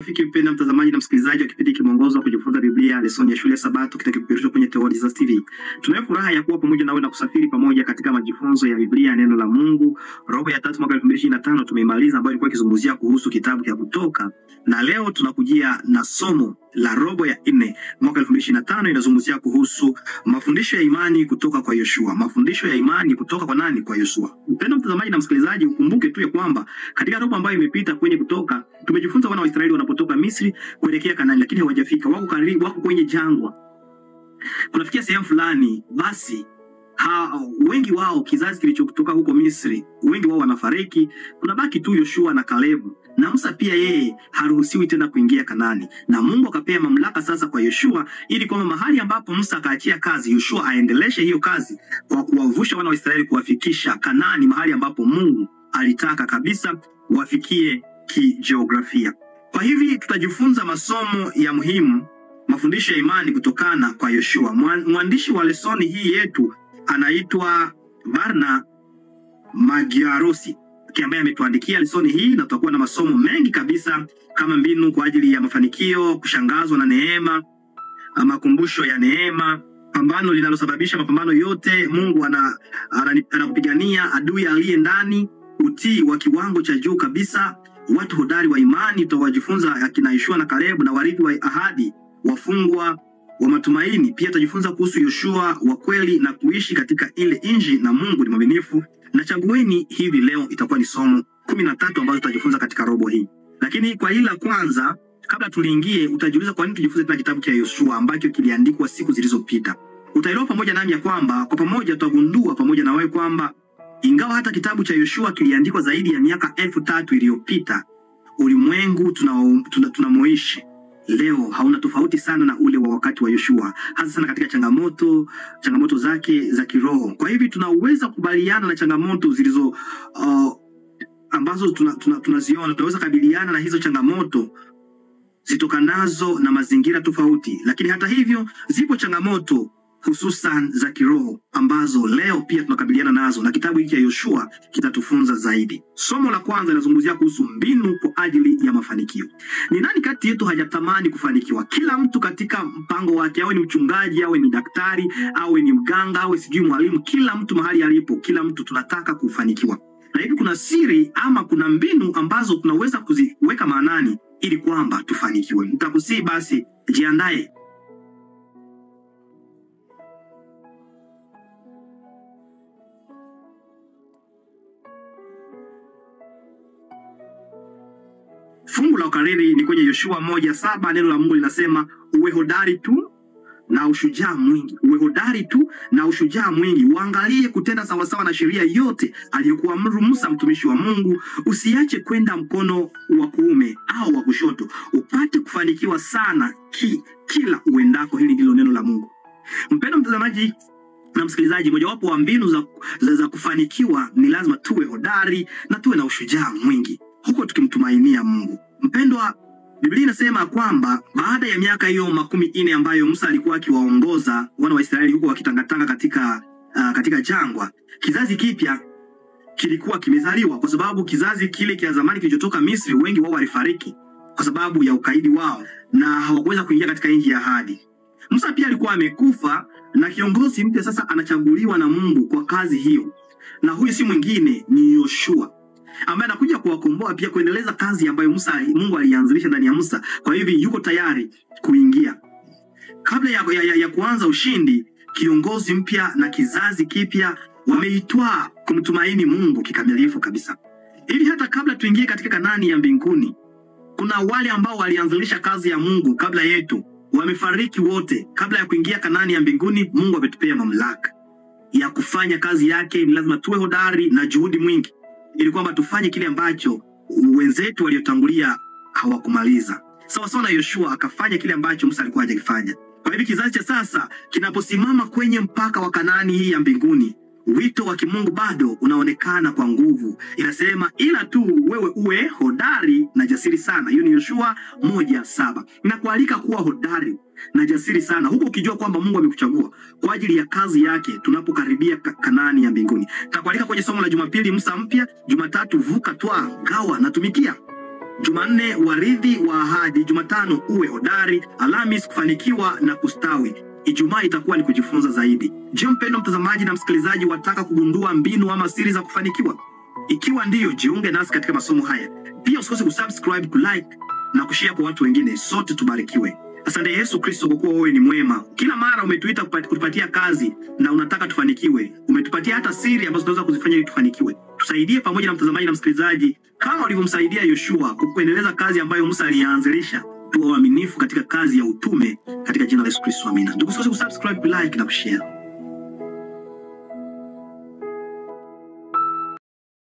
rafiki mpendwa mtazamaji na msikilizaji wa kipindi kimongozo kujifunza Biblia lesoni ya shule ya Sabato kitakipeperushwa kwenye Theologies TV. Tunayo furaha ya kuwa pamoja nawe na kusafiri pamoja katika majifunzo ya Biblia neno la Mungu. Robo ya 3 mwaka 2025 tumeimaliza, ambayo ilikuwa ikizungumzia kuhusu kitabu cha Kutoka, na leo tunakujia na somo la robo ya 4 mwaka 2025 inazungumzia kuhusu mafundisho ya imani kutoka kwa Yoshua. Mafundisho ya imani kutoka kwa nani? Kwa Yoshua. Mpendwa mtazamaji na msikilizaji, ukumbuke tu ya kwamba katika robo ambayo imepita kwenye Kutoka tumejifunza wana wa Israeli wanapotoka Misri kuelekea Kanaani, lakini hawajafika, wako karibu, wako kwenye jangwa. Kunafikia sehemu fulani, basi wengi wao, kizazi kilichotoka huko Misri, wengi wao wanafariki. Kuna baki tu Yoshua na Kalebu, na Musa pia yeye haruhusiwi tena kuingia Kanaani. Na Mungu akapea mamlaka sasa kwa Yoshua, ili kwamba mahali ambapo Musa akaachia kazi, Yoshua aendeleshe hiyo kazi kwa kuwavusha wana wa Israeli kuwafikisha Kanaani, mahali ambapo Mungu alitaka kabisa wafikie kijiografia. Kwa hivi tutajifunza masomo ya muhimu, mafundisho ya imani kutokana kwa Yoshua. Mwandishi wa lesoni hii yetu anaitwa Barna Magiarosi, ambaye ametuandikia lesoni hii, na tutakuwa na masomo mengi kabisa kama mbinu kwa ajili ya mafanikio, kushangazwa na neema, makumbusho ya neema, pambano linalosababisha mapambano yote. Mungu anakupigania adui aliye ndani, utii wa kiwango cha juu kabisa, watu hodari wa imani. Tutawajifunza akina Yoshua na Kalebu na warithi wa ahadi, wafungwa wa matumaini. Pia tutajifunza kuhusu Yoshua wa kweli na kuishi katika ile inji, na Mungu ni mwaminifu. Na chagueni hivi leo itakuwa ni somo 13 ambazo tutajifunza katika robo hii. Lakini kwa hili la kwanza, kabla tuliingie, utajiuliza kwa nini tujifunze tena kitabu cha Yoshua ambacho kiliandikwa siku zilizopita. Utaelewa pamoja nami ya kwamba kwa pamoja tutagundua pamoja na wewe kwamba ingawa hata kitabu cha Yoshua kiliandikwa zaidi ya miaka 3000 iliyopita, ulimwengu tunamoishi leo hauna tofauti sana na ule wa wakati wa Yoshua, hasa sana katika changamoto zake za kiroho. Kwa hivi tunaweza kubaliana na changamoto zilizo ambazo tunaziona. Tunaweza kabiliana na hizo changamoto zitokanazo na mazingira tofauti, lakini hata hivyo zipo changamoto hususan za kiroho ambazo leo pia tunakabiliana nazo, na kitabu hiki cha Yoshua kitatufunza zaidi. Somo la kwanza linazungumzia kuhusu mbinu kwa ajili ya mafanikio. Ni nani kati yetu hajatamani kufanikiwa? Kila mtu katika mpango wake, awe ni mchungaji, awe ni daktari, awe ni mganga, awe sijui mwalimu, kila mtu mahali alipo, kila mtu tunataka kufanikiwa. Na hivi kuna siri ama kuna mbinu ambazo tunaweza kuziweka maanani ili kwamba tufanikiwe. Nitakusii basi jiandae. Fungu la ukariri ni kwenye Yoshua 1:7. Neno la Mungu linasema, uwe hodari tu na ushujaa mwingi. Uwe hodari tu na ushujaa mwingi. Uangalie kutenda sawasawa na sheria yote aliyokuamuru Musa mtumishi wa Mungu. Usiache kwenda mkono wa kuume au wa kushoto, upate kufanikiwa sana kila uendako. Hili ndilo neno la Mungu. Mpendwa mtazamaji na msikilizaji, mojawapo wa mbinu za kufanikiwa ni lazima tuwe hodari na tuwe na ushujaa mwingi, huko tukimtumainia Mungu. Mpendwa, Biblia inasema kwamba baada ya miaka hiyo 40 ambayo Musa alikuwa akiwaongoza wana wa Israeli huko wakitangatanga katika jangwa, kizazi kipya kilikuwa kimezaliwa, kwa sababu kizazi kile cha zamani kilichotoka Misri, wengi wao walifariki kwa sababu ya ukaidi wao na hawakuweza kuingia katika nchi ya ahadi. Musa pia alikuwa amekufa, na kiongozi mpya sasa anachaguliwa na Mungu kwa kazi hiyo, na huyu si mwingine ni Yoshua, ambaye anakuja kuwakomboa pia kuendeleza kazi ambayo Mungu alianzilisha ndani ya Musa. Kwa hivi yuko tayari kuingia. Kabla ya kuanza ushindi, kiongozi mpya na kizazi kipya wameitwa kumtumaini Mungu kikamilifu kabisa. Hivi hata kabla tuingie katika Kanaani ya mbinguni, kuna wale ambao walianzilisha kazi ya Mungu kabla yetu, wamefariki wote. Kabla ya kuingia Kanaani ya mbinguni, Mungu ametupea mamlaka ya kufanya kazi yake. Ni lazima tuwe hodari na juhudi mwingi ili kwamba tufanye kile ambacho wenzetu waliotangulia hawakumaliza. Sawa na Yoshua akafanya kile ambacho Musa alikuwa hajakifanya. Kwa hivyo kizazi cha sasa kinaposimama kwenye mpaka wa Kanaani hii ya mbinguni, wito wa kimungu bado unaonekana kwa nguvu. Inasema ila tu wewe uwe hodari na jasiri sana. Hiyo ni Yoshua 1:7. Inakualika kuwa hodari na jasiri sana, huko ukijua kwamba Mungu amekuchagua kwa ajili ya kazi yake tunapokaribia Kanaani ya mbinguni. Takualika kwenye somo la Jumapili Musa mpya, Jumatatu vuka, toa, gawa na tumikia. Jumanne waridhi wa ahadi, Jumatano uwe hodari, Alhamis kufanikiwa na kustawi, Ijumaa itakuwa ni kujifunza zaidi. Je, mpendwa mtazamaji na msikilizaji, wataka kugundua mbinu ama siri za kufanikiwa? Ikiwa ndiyo, jiunge nasi katika masomo haya. Pia usikose kusubscribe, kulike na kushare kwa watu wengine. Sote tubarikiwe. Asante Yesu Kristo kwa kuwa wewe ni mwema. Kila mara umetuita kutupatia kazi na unataka tufanikiwe. Umetupatia hata siri ambazo tunaweza kuzifanya ili tufanikiwe. Tusaidie pamoja na mtazamaji na msikilizaji kama ulivyomsaidia Yoshua kwa kuendeleza kazi ambayo Musa alianzilisha. Tuwe waaminifu katika kazi ya utume katika jina la Yesu Kristo. Amina. Ndugu, usikose kusubscribe, like na kushare.